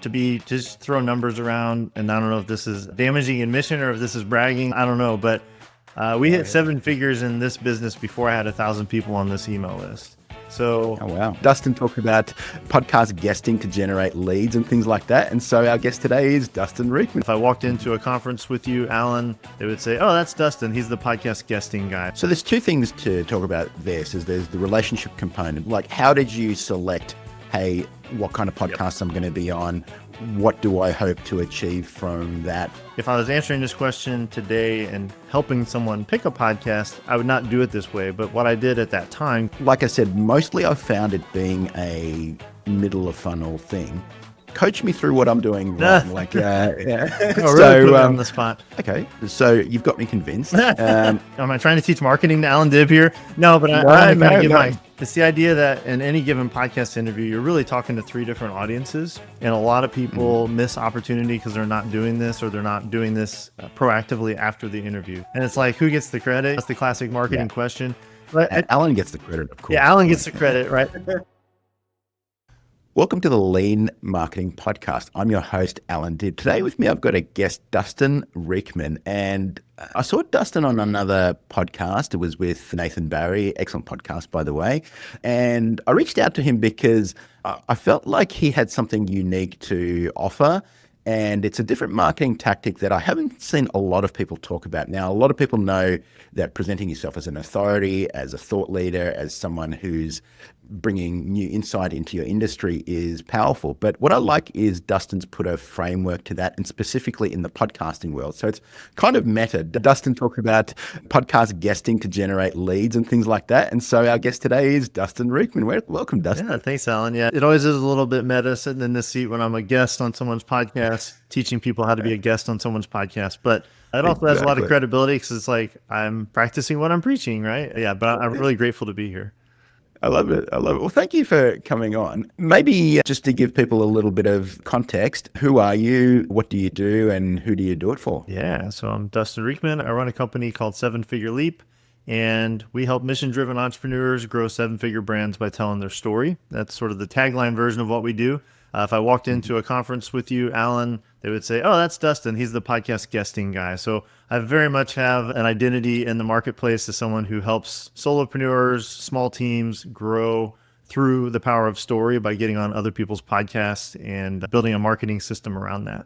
to be just throw numbers around, and I don't know if this is damaging admission or if this is bragging. I don't know, but we hit seven figures in this business before I had 1,000 people on this email list. So, oh, wow. Dustin talked about podcast guesting to generate leads and things like that. And so our guest today is Dustin Riechmann. if I walked into a conference with you, Allan, they would say, oh, that's Dustin. He's the podcast guesting guy. So there's two things to talk about there. So there's the relationship component. Like, how did you select, hey, what kind of podcast I'm going to be on? What do I hope to achieve from that? If I was answering this question today and helping someone pick a podcast, I would not do it this way. But what I did at that time, like I said, mostly I found it being a middle of funnel thing. Coach me through what I'm doing wrong. Oh, really put me on the spot. Okay, so you've got me convinced. Am I trying to teach marketing to Allan Dibb here? No, but it's the idea that in any given podcast interview, you're really talking to three different audiences. And a lot of people miss opportunity because they're not doing this or they're not doing this proactively after the interview. And it's like, who gets the credit? That's the classic marketing question. But Allan gets the credit, of course. Yeah, Allan gets the credit, right? Welcome to the Lean Marketing Podcast. I'm your host, Allan Dibb. Today with me, I've got a guest, Dustin Riechmann. And I saw Dustin on another podcast. It was with Nathan Barry. Excellent podcast, by the way. And I reached out to him because I felt like he had something unique to offer. And it's a different marketing tactic that I haven't seen a lot of people talk about. Now, a lot of people know that presenting yourself as an authority, as a thought leader, as someone who's bringing new insight into your industry is powerful. But what I like is Dustin's put a framework to that, and specifically in the podcasting world. So it's kind of meta. Dustin talked about podcast guesting to generate leads and things like that. And so our guest today is Dustin Riechmann. Welcome, Dustin. Yeah, thanks, Allan. Yeah, it always is a little bit meta sitting in this seat when I'm a guest on someone's podcast, teaching people how to be a guest on someone's podcast. But it also has a lot of credibility because it's like I'm practicing what I'm preaching, right? Yeah, but I'm really grateful to be here. I love it. I love it. Well, thank you for coming on. Maybe just to give people a little bit of context, who are you? What do you do? And who do you do it for? Yeah, so I'm Dustin Riechmann. I run a company called 7 Figure Leap, and we help mission-driven entrepreneurs grow 7-figure brands by telling their story. That's sort of the tagline version of what we do. If I walked into a conference with you, Allan, they would say, oh, that's Dustin. He's the podcast guesting guy. So I very much have an identity in the marketplace as someone who helps solopreneurs, small teams grow through the power of story by getting on other people's podcasts and building a marketing system around that.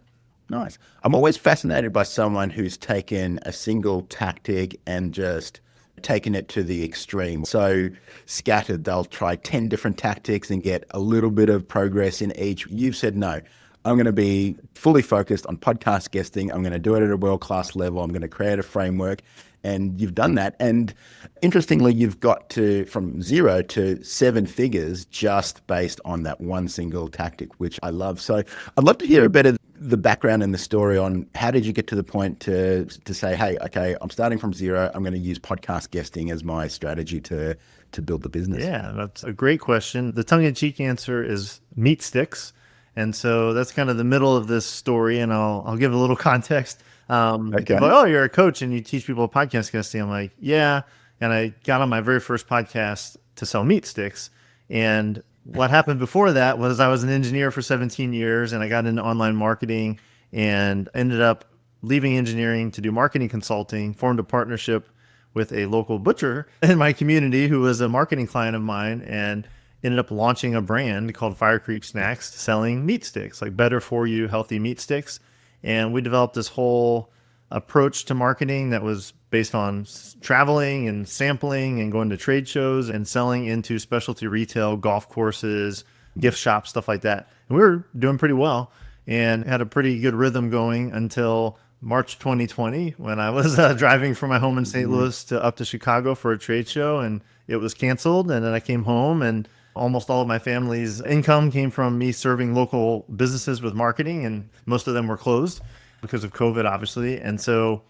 Nice. I'm always fascinated by someone who's taken a single tactic and just taken it to the extreme. So scattered, they'll try 10 different tactics and get a little bit of progress in each. You've said, no, I'm going to be fully focused on podcast guesting. I'm going to do it at a world-class level. I'm going to create a framework. And you've done that. And interestingly, you've got to from 0 to 7 figures just based on that one single tactic, which I love. So I'd love to hear a bit of the background and the story on how did you get to the point to say, hey, okay, I'm starting from 0. I'm going to use podcast guesting as my strategy to build the business. Yeah, that's a great question. The tongue-in-cheek answer is meat sticks. And so that's kind of the middle of this story. And I'll give a little context. Okay. Like, oh, you're a coach and you teach people podcast guesting. I'm like, yeah. And I got on my very first podcast to sell meat sticks. And what happened before that was I was an engineer for 17 years and I got into online marketing and ended up leaving engineering to do marketing consulting, formed a partnership with a local butcher in my community who was a marketing client of mine, and ended up launching a brand called Fire Creek Snacks selling meat sticks, like better for you, healthy meat sticks. And we developed this whole approach to marketing that was based on traveling and sampling and going to trade shows and selling into specialty retail, golf courses, gift shops, stuff like that. And we were doing pretty well and had a pretty good rhythm going until March 2020, when I was driving from my home in St. Louis up to Chicago for a trade show, and it was canceled. And then I came home, and almost all of my family's income came from me serving local businesses with marketing, and most of them were closed because of COVID, obviously. And so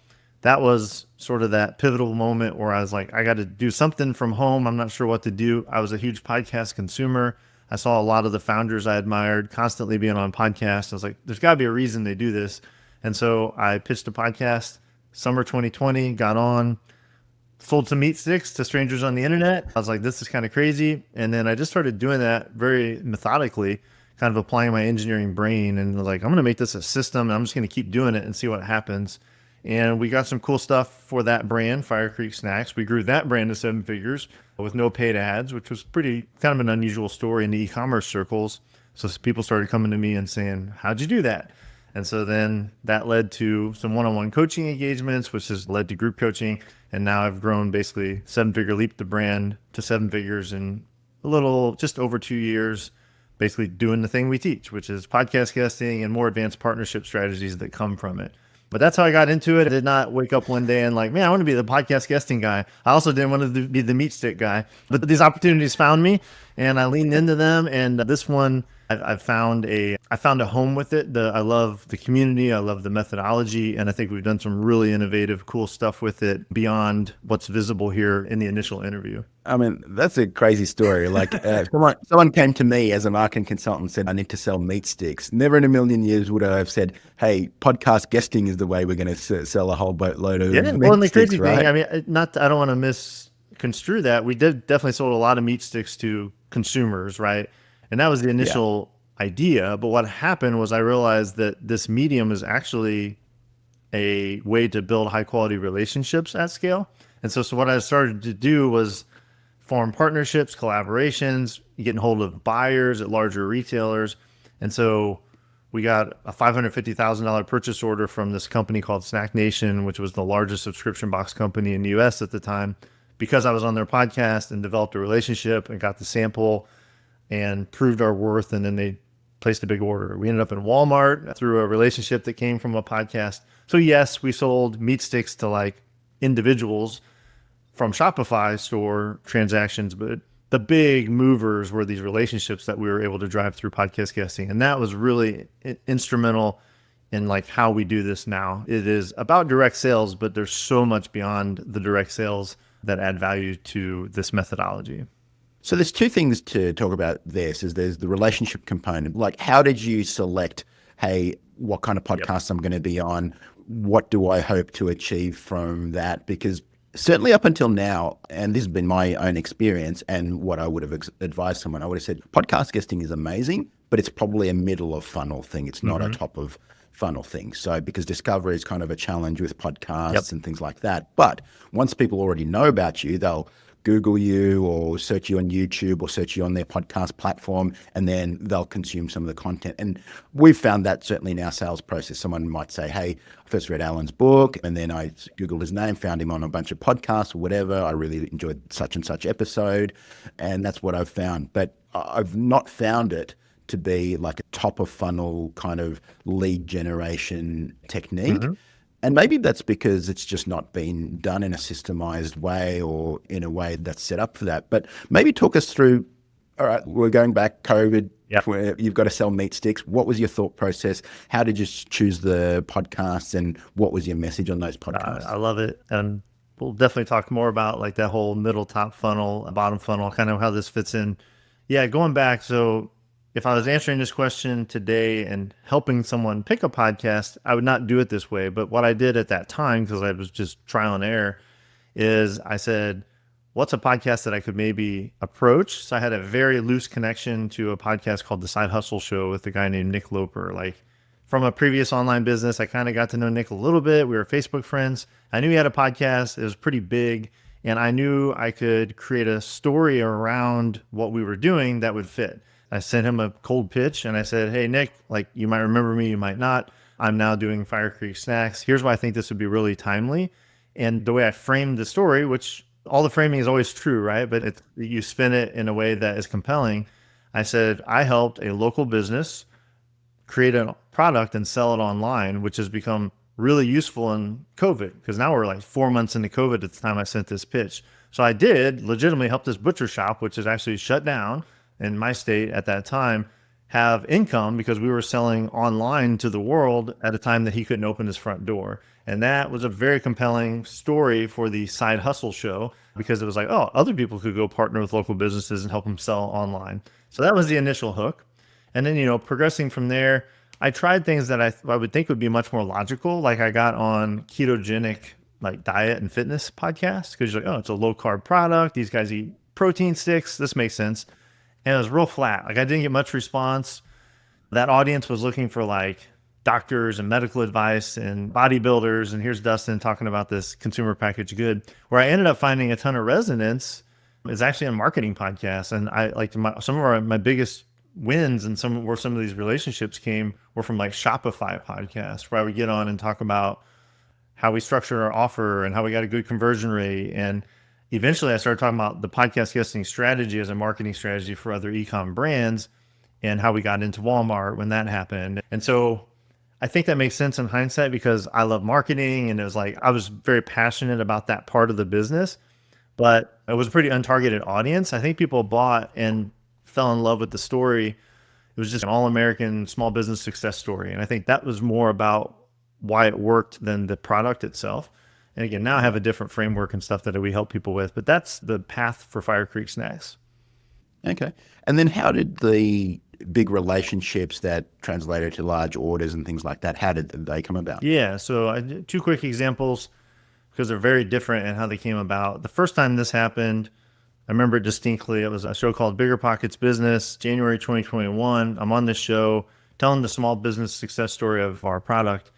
that was sort of that pivotal moment where I was like, I got to do something from home. I'm not sure what to do. I was a huge podcast consumer. I saw a lot of the founders I admired constantly being on podcasts. I was like, there's got to be a reason they do this. And so I pitched a podcast summer 2020, got on, sold some meat sticks to strangers on the internet. I was like, this is kind of crazy. And then I just started doing that very methodically kind of applying my engineering brain and was like, I'm going to make this a system and I'm just going to keep doing it and see what happens. And we got some cool stuff for that brand, Fire Creek Snacks. We grew that brand to 7 figures with no paid ads, which was pretty kind of an unusual story in the e-commerce circles. So people started coming to me and saying, how'd you do that? And so then that led to some one-on-one coaching engagements, which has led to group coaching. And now I've grown basically 7-figure leap the brand to 7 figures in a little, just over 2 years, basically doing the thing we teach, which is podcast guesting and more advanced partnership strategies that come from it. But that's how I got into it. I did not wake up one day and like, man, I want to be the podcast guesting guy. I also didn't want to be the meat stick guy. But these opportunities found me and I leaned into them. And this one, I found a home with it. I love the community. I love the methodology. And I think we've done some really innovative, cool stuff with it beyond what's visible here in the initial interview. I mean, that's a crazy story. Like someone came to me as a marketing consultant and said, I need to sell meat sticks. Never in a million years would I have said, hey, podcast guesting is the way we're going to sell a whole boatload of meat well, and the sticks, crazy right? thing, I mean, I don't want to misconstrue that. We definitely sold a lot of meat sticks to consumers, right? And that was the initial idea. But what happened was I realized that this medium is actually a way to build high quality relationships at scale. And so what I started to do was form partnerships, collaborations, getting hold of buyers at larger retailers. And so we got a $550,000 purchase order from this company called Snack Nation, which was the largest subscription box company in the US at the time, because I was on their podcast and developed a relationship and got the sample and proved our worth. And then they placed a big order. We ended up in Walmart through a relationship that came from a podcast. So yes, we sold meat sticks to like individuals from Shopify store transactions, but the big movers were these relationships that we were able to drive through podcast guesting. And that was really instrumental in like how we do this now. It is about direct sales, but there's so much beyond the direct sales that add value to this methodology. So there's two things to talk about this. There's the relationship component. Like, how did you select, hey, what kind of podcast I'm going to be on? What do I hope to achieve from that? Because certainly up until now, and this has been my own experience and what I would have advised someone, I would have said podcast guesting is amazing, but it's probably a middle of funnel thing. It's not a top of funnel thing. So because discovery is kind of a challenge with podcasts and things like that. But once people already know about you, they'll Google you or search you on YouTube or search you on their podcast platform, and then they'll consume some of the content. And we've found that certainly in our sales process. Someone might say, hey, I first read Allan's book and then I Googled his name, found him on a bunch of podcasts or whatever. I really enjoyed such and such episode. And that's what I've found. But I've not found it to be like a top of funnel kind of lead generation technique. And maybe that's because it's just not been done in a systemized way or in a way that's set up for that. But maybe talk us through, all right, we're going back COVID, where you've got to sell meat sticks. What was your thought process? How did you choose the podcasts and what was your message on those podcasts? I love it. And we'll definitely talk more about like that whole middle, top funnel, bottom funnel, kind of how this fits in. Yeah, going back. So if I was answering this question today and helping someone pick a podcast, I would not do it this way. But what I did at that time, because I was just trial and error, is I said, what's a podcast that I could maybe approach? So I had a very loose connection to a podcast called The Side Hustle Show with a guy named Nick Loper. Like from a previous online business, I kind of got to know Nick a little bit. We were Facebook friends. I knew he had a podcast. It was pretty big. And I knew I could create a story around what we were doing that would fit. I sent him a cold pitch and I said, hey, Nick, like you might remember me, you might not. I'm now doing Fire Creek Snacks. Here's why I think this would be really timely. And the way I framed the story, which all the framing is always true, right? But you spin it in a way that is compelling. I said, I helped a local business create a product and sell it online, which has become really useful in COVID because now we're like 4 months into COVID at the time I sent this pitch. So I did legitimately help this butcher shop, which is actually shut down in my state at that time, have income because we were selling online to the world at a time that he couldn't open his front door. And that was a very compelling story for the Side Hustle Show because it was like, oh, other people could go partner with local businesses and help them sell online. So that was the initial hook. And then, progressing from there, I tried things that I would think would be much more logical. Like I got on ketogenic like diet and fitness podcast because you're like, oh, it's a low carb product. These guys eat protein sticks. This makes sense. And it was real flat. Like I didn't get much response. that audience was looking for like doctors and medical advice and bodybuilders. And here's Dustin talking about this consumer packaged good. Where I ended up finding a ton of resonance is actually a marketing podcast. And I like some of my biggest wins and some of these relationships came were from like Shopify podcasts, where I would get on and talk about how we structured our offer and how we got a good conversion rate. And eventually I started talking about the podcast guesting strategy as a marketing strategy for other e-com brands and how we got into Walmart when that happened. And so I think that makes sense in hindsight because I love marketing and it was like I was very passionate about that part of the business, but it was a pretty untargeted audience. I think people bought and fell in love with the story. It was just an all-American small business success story. And I think that was more about why it worked than the product itself. And again, now I have a different framework and stuff that we help people with, but that's the path for Fire Creek Snacks. Okay. And then how did the big relationships that translated to large orders and things like that, how did they come about? Yeah. So I did two quick examples because they're very different in how they came about. The first time this happened, I remember it distinctly. It was a show called Bigger Pockets Business, January 2021. I'm on this show telling the small business success story of our product.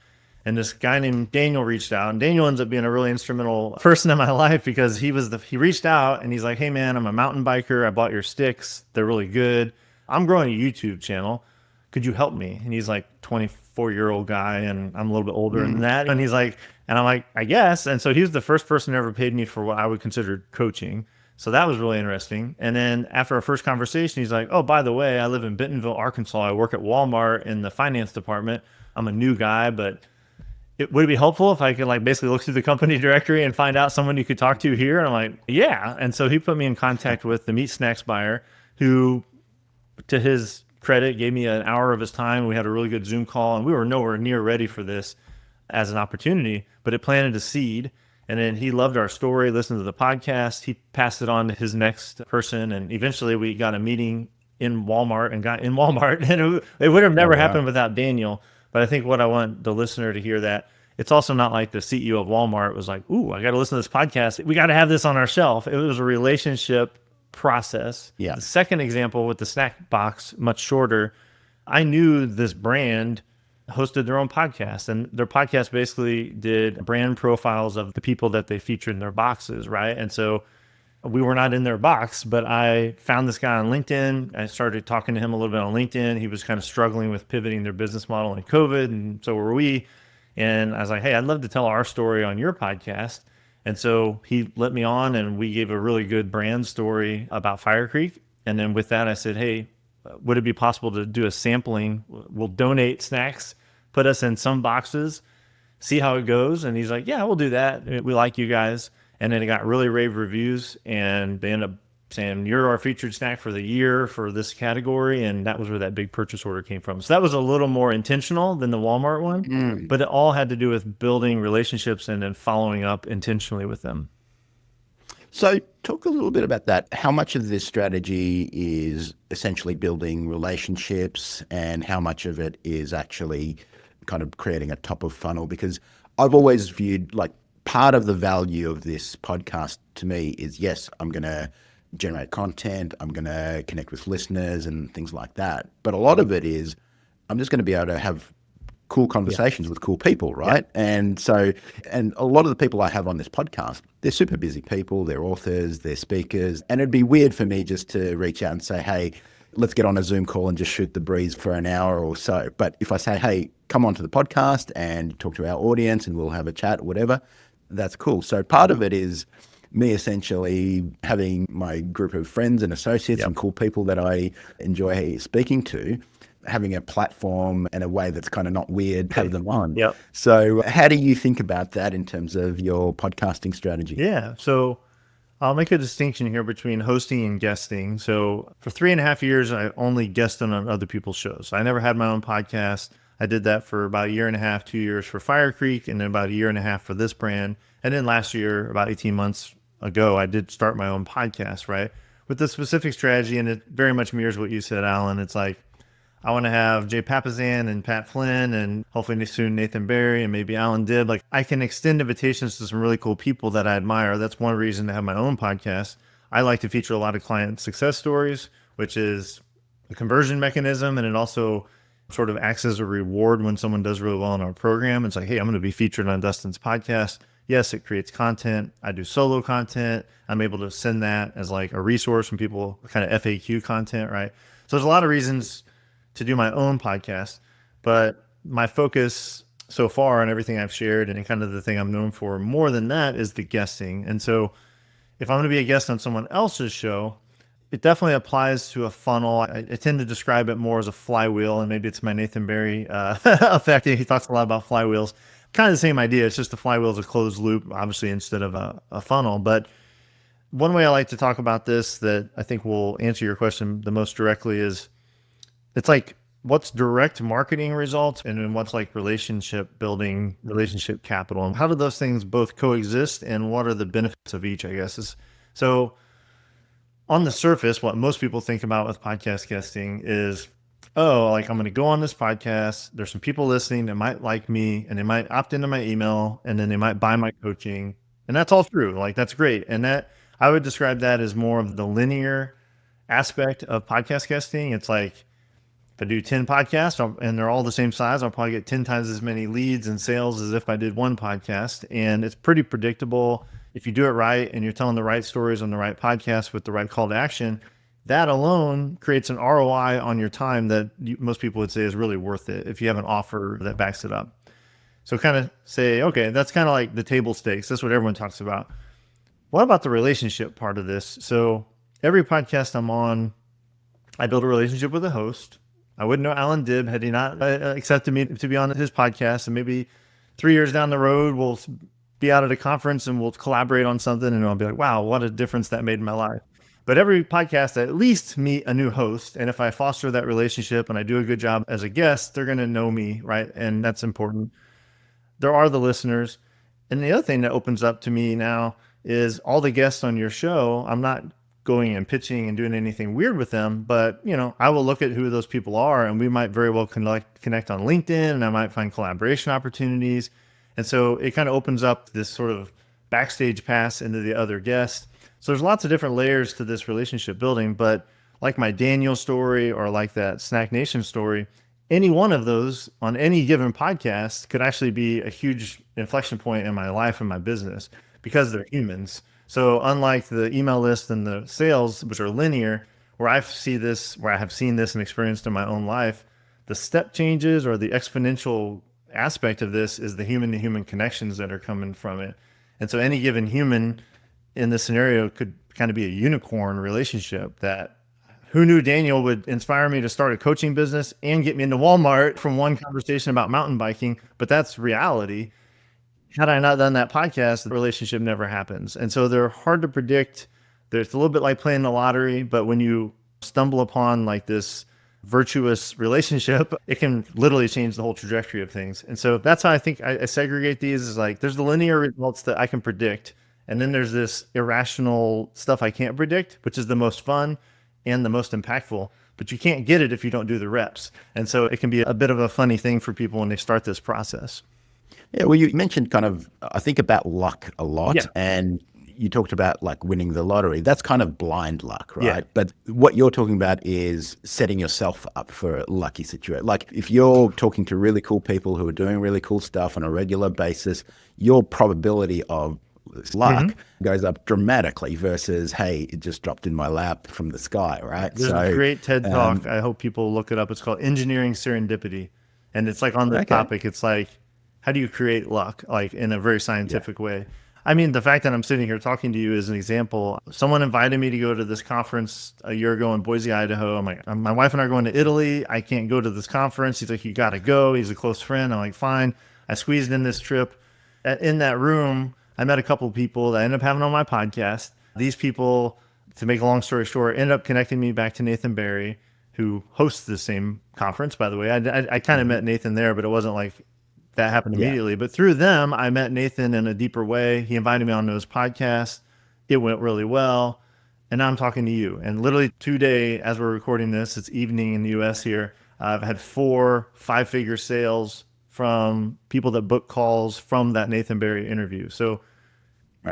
And this guy named Daniel reached out, and Daniel ends up being a really instrumental person in my life because he reached out and he's like, "Hey man, I'm a mountain biker. I bought your sticks. They're really good. I'm growing a YouTube channel. Could you help me?" And he's like 24-year-old guy and I'm a little bit older than that. And he's like, and I'm like, I guess. And so he was the first person who ever paid me for what I would consider coaching. So that was really interesting. And then after our first conversation, he's like, "Oh, by the way, I live in Bentonville, Arkansas. I work at Walmart in the finance department. I'm a new guy, but would it be helpful if I could like basically look through the company directory and find out someone you could talk to here?" And I'm like, yeah. And so he put me in contact with the meat snacks buyer who, to his credit, gave me an hour of his time. We had a really good Zoom call and we were nowhere near ready for this as an opportunity, but it planted a seed. And then he loved our story, listened to the podcast. He passed it on to his next person. And eventually we got a meeting in Walmart and got in Walmart. And it would have never happened without Daniel. But I think what I want the listener to hear that it's also not like the CEO of Walmart was like, "Ooh, I got to listen to this podcast. We got to have this on our shelf." It was a relationship process. Yeah. The second example with the snack box, much shorter. I knew this brand hosted their own podcast, and their podcast basically did brand profiles of the people that they featured in their boxes, right? And so we were not in their box, but I found this guy on LinkedIn. I started talking to him a little bit on LinkedIn. He was kind of struggling with pivoting their business model in COVID, and so were we. And I was like, "Hey, I'd love to tell our story on your podcast." And so he let me on, and we gave a really good brand story about Fire Creek. And then with that, I said, "Hey, would it be possible to do a sampling? We'll donate snacks, put us in some boxes, see how it goes." And he's like, "Yeah, we'll do that. We like you guys." And then it got really rave reviews, and they ended up saying, "You're our featured snack for the year for this category." And that was where that big purchase order came from. So that was a little more intentional than the Walmart one, but it all had to do with building relationships and then following up intentionally with them. So talk a little bit about that. How much of this strategy is essentially building relationships and how much of it is actually kind of creating a top of funnel? Because I've always viewed like part of the value of this podcast to me is, yes, I'm going to generate content, I'm going to connect with listeners and things like that. But a lot of it is I'm just going to be able to have cool conversations with cool people, right? And so, and a lot of the people I have on this podcast, they're super busy people, they're authors, they're speakers. And it'd be weird for me just to reach out and say, "Hey, let's get on a Zoom call and just shoot the breeze for an hour or so." But if I say, "Hey, come onto the podcast and talk to our audience and we'll have a chat," or whatever, that's cool. So part of it is me essentially having my group of friends and associates and cool people that I enjoy speaking to, having a platform in a way that's kind of not weird, have them on. So how do you think about that in terms of your podcasting strategy? Yeah. So I'll make a distinction here between hosting and guesting. So for 3.5 years, I only guested on other people's shows. I never had my own podcast. I did that for about 1.5 years, 2 years for Fire Creek, and then about 1.5 years for this brand. And then last year, about 18 months ago, I did start my own podcast, right? With the specific strategy, and it very much mirrors what you said, Allan. It's like, I want to have Jay Papasan and Pat Flynn and hopefully soon Nathan Barry and maybe Allan Dibb. Like, I can extend invitations to some really cool people that I admire. That's one reason to have my own podcast. I like to feature a lot of client success stories, which is a conversion mechanism, and it also sort of acts as a reward when someone does really well in our program. It's like, hey, I'm going to be featured on Dustin's podcast. Yes, it creates content. I do solo content. I'm able to send that as like a resource when people kind of FAQ content, right? So there's a lot of reasons to do my own podcast, but my focus so far and everything I've shared and kind of the thing I'm known for more than that is the guesting. And so if I'm going to be a guest on someone else's show, it definitely applies to a funnel. I tend to describe it more as a flywheel, and maybe it's my Nathan Barry effect. He talks a lot about flywheels. Kind of the same idea. It's just the flywheel is a closed loop, obviously, instead of a funnel. But one way I like to talk about this that I think will answer your question the most directly is it's like what's direct marketing results and then what's like relationship building, relationship capital. And how do those things both coexist and what are the benefits of each, I guess. So on the surface, what most people think about with podcast guesting is, oh, like I'm going to go on this podcast. There's some people listening that might like me and they might opt into my email and then they might buy my coaching. And that's all true. Like that's great. And that I would describe that as more of the linear aspect of podcast guesting. It's like if I do 10 podcasts and they're all the same size, I'll probably get 10 times as many leads and sales as if I did one podcast. And it's pretty predictable. If you do it right and you're telling the right stories on the right podcast with the right call to action, that alone creates an ROI on your time that most people would say is really worth it if you have an offer that backs it up. So kind of say, okay, that's kind of like the table stakes. That's what everyone talks about. What about the relationship part of this? So every podcast I'm on, I build a relationship with the host. I wouldn't know Allan Dibb had he not accepted me to be on his podcast. And maybe 3 years down the road, we'll be out at a conference and we'll collaborate on something and I'll be like, wow, what a difference that made in my life. But every podcast, I at least meet a new host. And if I foster that relationship and I do a good job as a guest, they're going to know me, right? And that's important. There are the listeners. And the other thing that opens up to me now is all the guests on your show. I'm not going and pitching and doing anything weird with them, but I will look at who those people are and we might very well connect on LinkedIn and I might find collaboration opportunities. And so it kind of opens up this sort of backstage pass into the other guests. So there's lots of different layers to this relationship building, but like my Daniel story or like that Snack Nation story, any one of those on any given podcast could actually be a huge inflection point in my life and my business because they're humans. So unlike the email list and the sales, which are linear, where I have seen this and experienced in my own life, the step changes or the exponential aspect of this is the human to human connections that are coming from it. And so any given human in this scenario could kind of be a unicorn relationship that who knew Daniel would inspire me to start a coaching business and get me into Walmart from one conversation about mountain biking, but that's reality. Had I not done that podcast, the relationship never happens. And so they're hard to predict. There's a little bit like playing the lottery, but when you stumble upon like this virtuous relationship, it can literally change the whole trajectory of things. And so that's how I think I segregate these is like, there's the linear results that I can predict. And then there's this irrational stuff I can't predict, which is the most fun and the most impactful, but you can't get it if you don't do the reps. And so it can be a bit of a funny thing for people when they start this process. Yeah. Well, you mentioned kind of, I think about luck a lot. Yeah. And you talked about like winning the lottery. That's kind of blind luck, right? Yeah. But what you're talking about is setting yourself up for a lucky situation. Like if you're talking to really cool people who are doing really cool stuff on a regular basis, your probability of luck goes up dramatically versus, hey, it just dropped in my lap from the sky, right? There's a great TED Talk. I hope people look it up. It's called Engineering Serendipity. And it's like on the topic, it's like, how do you create luck? Like in a very scientific way. I mean, the fact that I'm sitting here talking to you is an example. Someone invited me to go to this conference a year ago in Boise, Idaho. I'm like, my wife and I are going to Italy. I can't go to this conference. He's like, you got to go. He's a close friend. I'm like, fine. I squeezed in this trip. In that room, I met a couple of people that I ended up having on my podcast. These people, to make a long story short, ended up connecting me back to Nathan Barry, who hosts the same conference, by the way. I kind of met Nathan there, but it wasn't like that happened immediately. But through them, I met Nathan in a deeper way. He invited me onto his podcast. It went really well. And now I'm talking to you. And literally today, as we're recording this, it's evening in the US here. I've had 4 5-figure sales from people that book calls from that Nathan Barry interview. So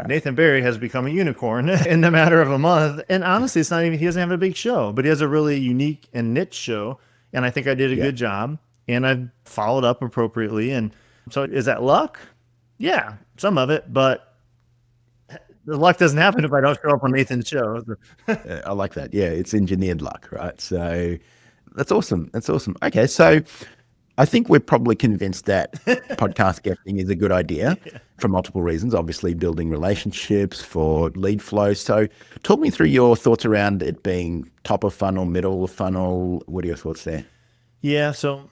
Nathan Barry has become a unicorn in the matter of a month. And honestly, it's not even, he doesn't have a big show, but he has a really unique and niche show. And I think I did a good job. and I've followed up appropriately. And so is that luck? Yeah, some of it, but the luck doesn't happen if I don't show up on Nathan's show. I like that. Yeah, it's engineered luck, right? So that's awesome. That's awesome. Okay, so I think we're probably convinced that podcast guesting is a good idea for multiple reasons. Obviously, building relationships, for lead flow. So talk me through your thoughts around it being top of funnel, middle of funnel. What are your thoughts there? Yeah, so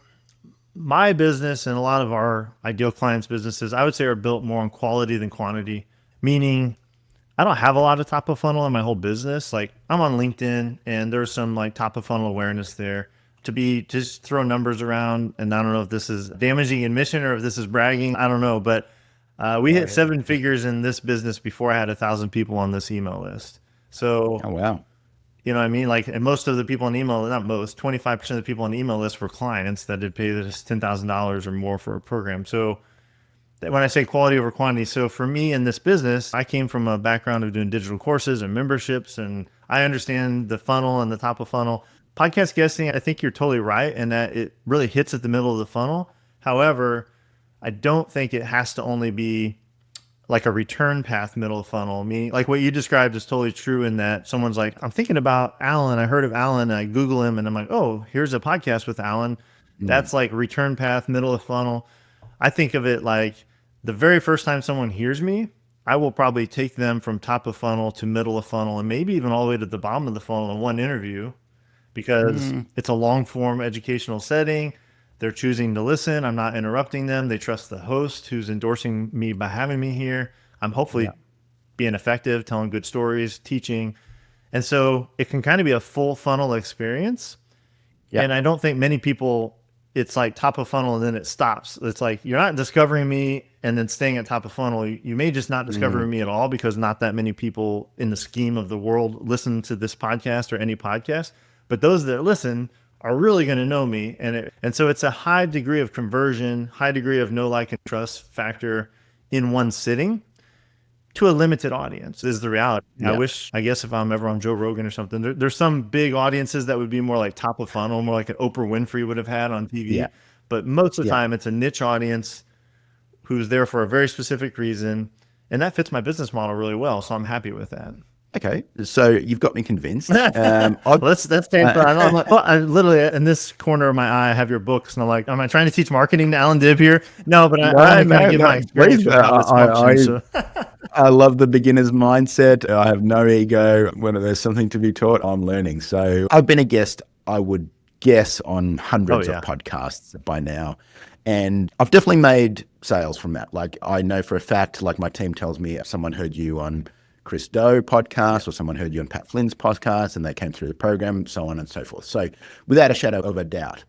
my business and a lot of our ideal clients' businesses, I would say, are built more on quality than quantity, meaning I don't have a lot of top of funnel in my whole business. Like I'm on LinkedIn and there's some like top of funnel awareness there to be just throw numbers around. And I don't know if this is damaging admission or if this is bragging. I don't know, but we hit 7 figures in this business before I had 1,000 people on this email list. So, Oh, wow. you know what I mean? Like, and most of the people on the email, not most, 25% of the people on the email list were clients that had paid us $10,000 or more for a program. So when I say quality over quantity, so for me in this business, I came from a background of doing digital courses and memberships, and I understand the funnel and the top of funnel. Podcast guesting, I think you're totally right in that it really hits at the middle of the funnel. However, I don't think it has to only be like a return path middle of funnel. Meaning, like what you described is totally true in that someone's like, I'm thinking about Allan. I heard of Allan. And I Google him and I'm like, oh, here's a podcast with Allan. That's like return path, middle of funnel. I think of it like the very first time someone hears me, I will probably take them from top of funnel to middle of funnel and maybe even all the way to the bottom of the funnel in one interview because it's a long form educational setting. They're choosing to listen. I'm not interrupting them. They trust the host who's endorsing me by having me here. I'm hopefully being effective, telling good stories, teaching. And so it can kind of be a full funnel experience. Yeah. And I don't think many people, it's like top of funnel and then it stops. It's like you're not discovering me and then staying at top of funnel. You may just not discover me at all because not that many people in the scheme of the world listen to this podcast or any podcast. But those that listen are really going to know me. And so it's a high degree of conversion, high degree of know, like, and trust factor in one sitting to a limited audience is the reality. Yeah. I guess if I'm ever on Joe Rogan or something, there's some big audiences that would be more like top of funnel, more like an Oprah Winfrey would have had on TV. Yeah. But most of the time it's a niche audience who's there for a very specific reason. And that fits my business model really well. So I'm happy with that. Okay, so you've got me convinced. Let's stand for I'm like, well, I literally in this corner of my eye I have your books, and I'm like, am I trying to teach marketing to Allan Dibb here? No, but I kind of give my experience with how this functions. I love the beginner's mindset. I have no ego. When there's something to be taught, I'm learning. So I've been a guest, I would guess, on hundreds of podcasts by now. And I've definitely made sales from that. Like I know for a fact, like my team tells me someone heard you on Chris Doe podcast or someone heard you on Pat Flynn's podcast and they came through the program, so on and so forth. So without a shadow of a doubt.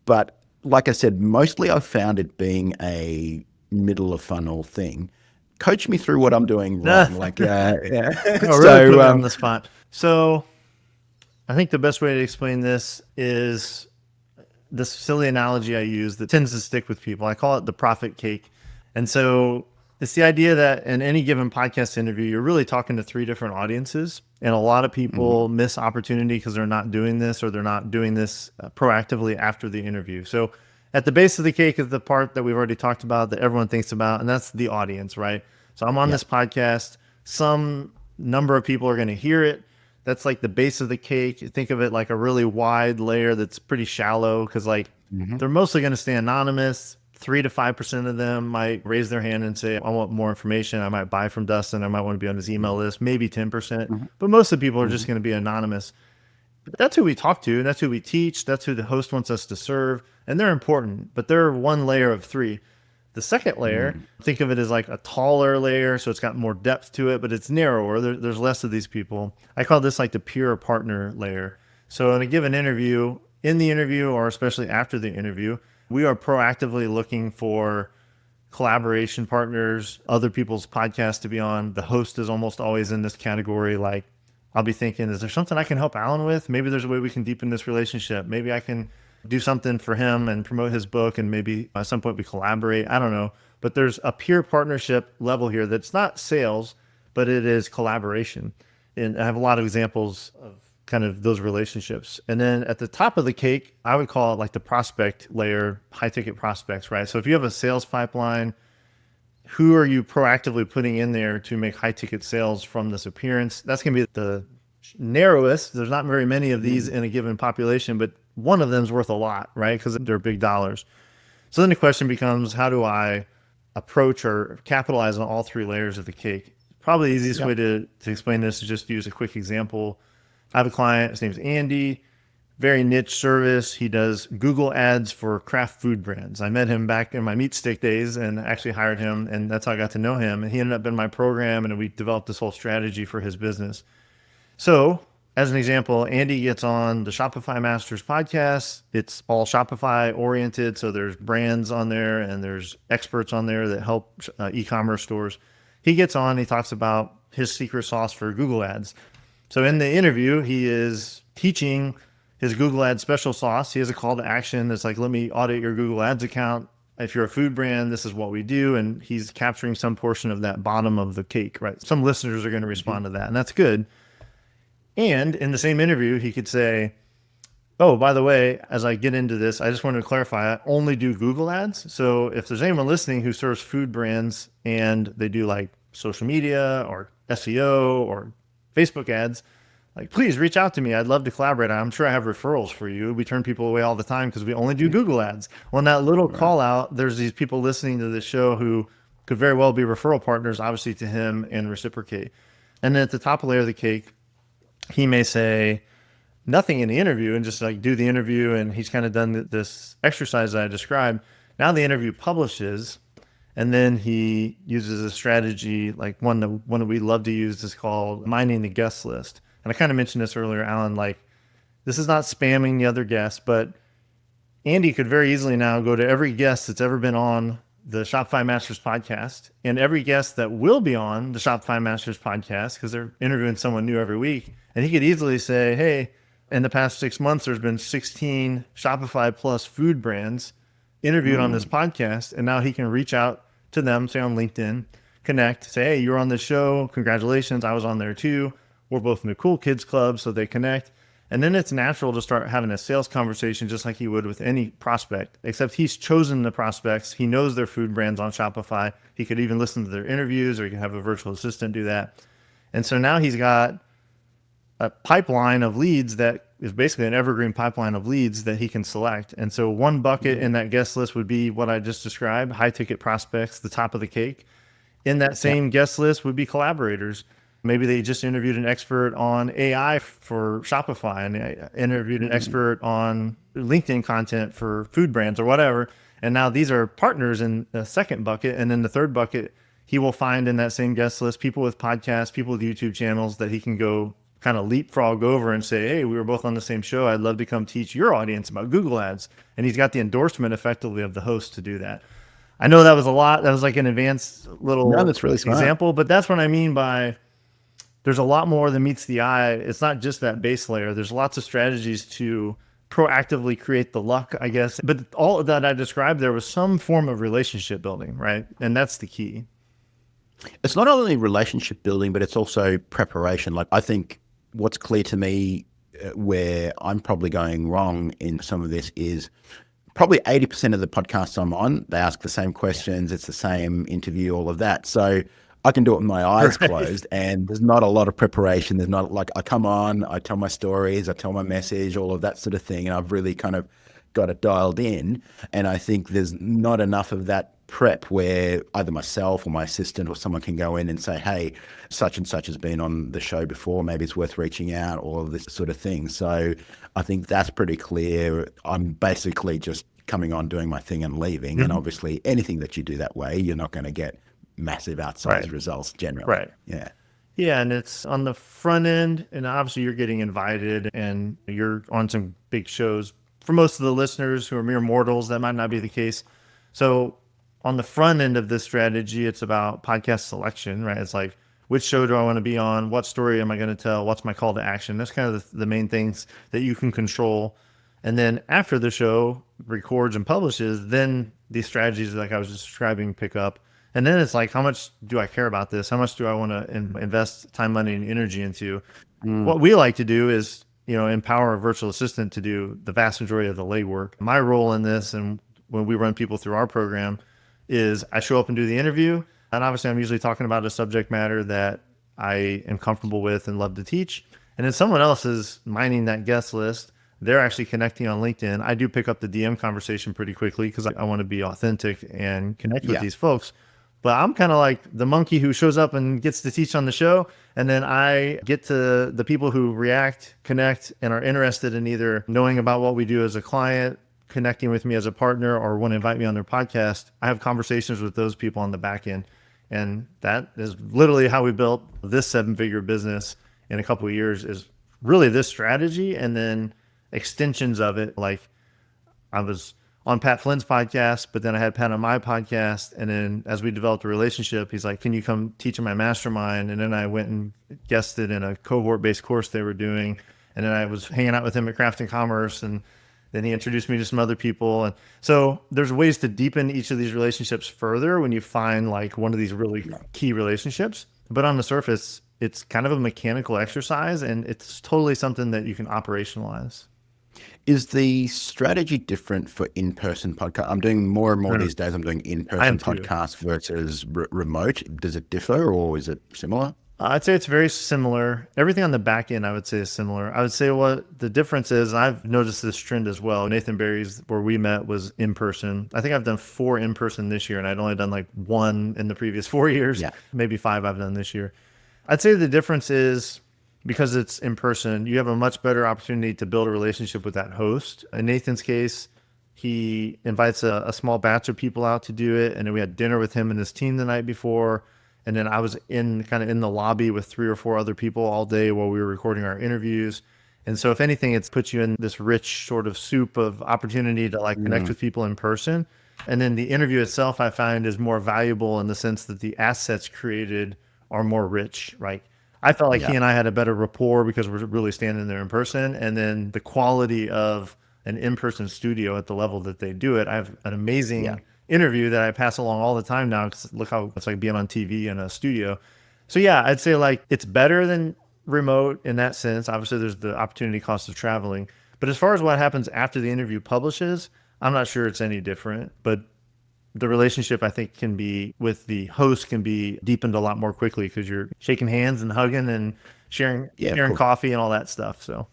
But like I said, mostly I've found it being a middle of funnel thing. Coach me through what I'm doing wrong. Like, really put me on the spot. So I think the best way to explain this is this silly analogy I use that tends to stick with people. I call it the profit cake. And so it's the idea that in any given podcast interview, you're really talking to 3 different audiences. And a lot of people miss opportunity because they're not doing this or they're not doing this proactively after the interview. So at the base of the cake is the part that we've already talked about that everyone thinks about, and that's the audience, right? So I'm on this podcast. Some number of people are going to hear it. That's like the base of the cake. Think of it like a really wide layer that's pretty shallow because like they're mostly going to stay anonymous. 3 to 5% of them might raise their hand and say, I want more information. I might buy from Dustin. I might want to be on his email list, maybe 10%. But most of the people are just going to be anonymous. But that's who we talk to. That's who we teach. That's who the host wants us to serve. And they're important, but they're one layer of 3. The second layer, think of it as like a taller layer. So it's got more depth to it, but it's narrower. There's less of these people. I call this like the peer partner layer. So in a given interview, in the interview, or especially after the interview, we are proactively looking for collaboration partners, other people's podcasts to be on. The host is almost always in this category. Like I'll be thinking, is there something I can help Allan with? Maybe there's a way we can deepen this relationship. Maybe I can do something for him and promote his book. And maybe at some point we collaborate. I don't know. But there's a peer partnership level here that's not sales, but it is collaboration. And I have a lot of examples of kind of those relationships. And then at the top of the cake, I would call it like the prospect layer, high ticket prospects, right? So if you have a sales pipeline, who are you proactively putting in there to make high ticket sales from this appearance? That's going to be the narrowest. There's not very many of these in a given population, but one of them is worth a lot, right? Because they're big dollars. So then the question becomes, how do I approach or capitalize on all three layers of the cake? Probably the easiest way to explain this is just use a quick example. I have a client, his name's Andy, very niche service. He does Google ads for craft food brands. I met him back in my meat stick days and actually hired him, and that's how I got to know him. And he ended up in my program, and we developed this whole strategy for his business. So as an example, Andy gets on the Shopify Masters podcast. It's all Shopify oriented. So there's brands on there and there's experts on there that help e-commerce stores. He gets on, he talks about his secret sauce for Google ads. So in the interview, he is teaching his Google Ads special sauce. He has a call to action that's like, let me audit your Google Ads account. If you're a food brand, this is what we do. And he's capturing some portion of that bottom of the cake, right? Some listeners are going to respond to that, and that's good. And in the same interview, he could say, oh, by the way, as I get into this, I just wanted to clarify, I only do Google ads. So if there's anyone listening who serves food brands and they do like social media or SEO or Facebook ads, like, please reach out to me. I'd love to collaborate. I'm sure I have referrals for you. We turn people away all the time because we only do Google ads. Well, in that little call out, there's these people listening to this show who could very well be referral partners, obviously, to him and reciprocate. And then at the top layer of the cake, he may say nothing in the interview and just like do the interview. And he's kind of done this exercise that I described. Now the interview publishes, and then he uses a strategy, like one that we love to use is called mining the guest list. And I kind of mentioned this earlier, Allan, like this is not spamming the other guests, but Andy could very easily now go to every guest that's ever been on the Shopify Masters podcast and every guest that will be on the Shopify Masters podcast, because they're interviewing someone new every week. And he could easily say, hey, in the past 6 months, there's been 16 Shopify Plus food brands interviewed on this podcast. And now he can reach out to them, say on LinkedIn, connect, say, hey, you're on this show. Congratulations. I was on there too. We're both in the Cool Kids Club. So they connect. And then it's natural to start having a sales conversation just like you would with any prospect, except he's chosen the prospects. He knows their food brands on Shopify. He could even listen to their interviews, or he can have a virtual assistant do that. And so now he's got a pipeline of leads that is basically an evergreen pipeline of leads that he can select. And so one bucket in that guest list would be what I just described, high ticket prospects, the top of the cake. In that same guest list would be collaborators. Maybe they just interviewed an expert on AI for Shopify, and they interviewed an expert on LinkedIn content for food brands or whatever. And now these are partners in the second bucket. And then the third bucket, he will find in that same guest list people with podcasts, people with YouTube channels that he can go kind of leapfrog over and say, hey, we were both on the same show. I'd love to come teach your audience about Google ads. And he's got the endorsement effectively of the host to do that. I know that was a lot. That was like an advanced little that's really smart example, but that's what I mean by there's a lot more than meets the eye. It's not just that base layer. There's lots of strategies to proactively create the luck, I guess. But all of that I described, there was some form of relationship building, right? And that's the key. It's not only relationship building, but it's also preparation. Like I think what's clear to me where I'm probably going wrong in some of this is probably 80% of the podcasts I'm on, they ask the same questions. It's the same interview, all of that. So I can do it with my eyes closed, and there's not a lot of preparation. There's not like I come on, I tell my stories, I tell my message, all of that sort of thing. And I've really kind of got it dialed in. And I think there's not enough of that prep where either myself or my assistant or someone can go in and say, hey, such and such has been on the show before. Maybe it's worth reaching out, all of this sort of thing. So I think that's pretty clear. I'm basically just coming on, doing my thing and leaving. And obviously anything that you do that way, you're not going to get massive outsized results generally. Right. Yeah. Yeah. And it's on the front end, and obviously you're getting invited and you're on some big shows. For most of the listeners who are mere mortals, that might not be the case. So on the front end of this strategy, it's about podcast selection, right? It's like, which show do I want to be on? What story am I going to tell? What's my call to action? That's kind of the main things that you can control. And then after the show records and publishes, then these strategies like I was describing pick up. And then it's like, how much do I care about this? How much do I want to invest time, money, and energy into? What we like to do is empower a virtual assistant to do the vast majority of the legwork. My role in this, and when we run people through our program, is I show up and do the interview. And obviously I'm usually talking about a subject matter that I am comfortable with and love to teach. And then someone else is mining that guest list. They're actually connecting on LinkedIn. I do pick up the DM conversation pretty quickly because I want to be authentic and connect with these folks. But I'm kind of like the monkey who shows up and gets to teach on the show. And then I get to the people who react, connect, and are interested in either knowing about what we do as a client, connecting with me as a partner, or want to invite me on their podcast. I have conversations with those people on the back end. And that is literally how we built this 7-figure business in a couple of years, is really this strategy and then extensions of it. Like I was on Pat Flynn's podcast, but then I had Pat on my podcast. And then as we developed a relationship, he's like, can you come teach in my mastermind? And then I went and guested in a cohort-based course they were doing. And then I was hanging out with him at Craft and Commerce. And then he introduced me to some other people. And so there's ways to deepen each of these relationships further when you find like one of these really key relationships. But on the surface, it's kind of a mechanical exercise, and it's totally something that you can operationalize. Is the strategy different for in-person podcast? I'm doing more and more these days. I'm doing in-person podcasts versus remote. Does it differ, or is it similar? I'd say it's very similar. Everything on the back end, I would say, is similar. I would say what the difference is, and I've noticed this trend as well. Nathan Barry's, where we met, was in person. I think I've done 4 in person this year, and I'd only done like 1 in the previous 4 years. Maybe 5 I've done this year. I'd say the difference is, because it's in person, you have a much better opportunity to build a relationship with that host. In Nathan's case, he invites a small batch of people out to do it. And then we had dinner with him and his team the night before. And then I was in the lobby with 3 or 4 other people all day while we were recording our interviews. And so if anything, it's put you in this rich sort of soup of opportunity to like connect with people in person. And then the interview itself, I find, is more valuable in the sense that the assets created are more rich, right? I felt like he and I had a better rapport because we're really standing there in person. And then the quality of an in-person studio at the level that they do it, I have an amazing interview that I pass along all the time now, because look how it's like being on TV in a studio. So yeah, I'd say like it's better than remote in that sense. Obviously there's the opportunity cost of traveling, but as far as what happens after the interview publishes, I'm not sure it's any different. But the relationship, I think, can be with the host can be deepened a lot more quickly because you're shaking hands and hugging and sharing coffee and all that stuff. So,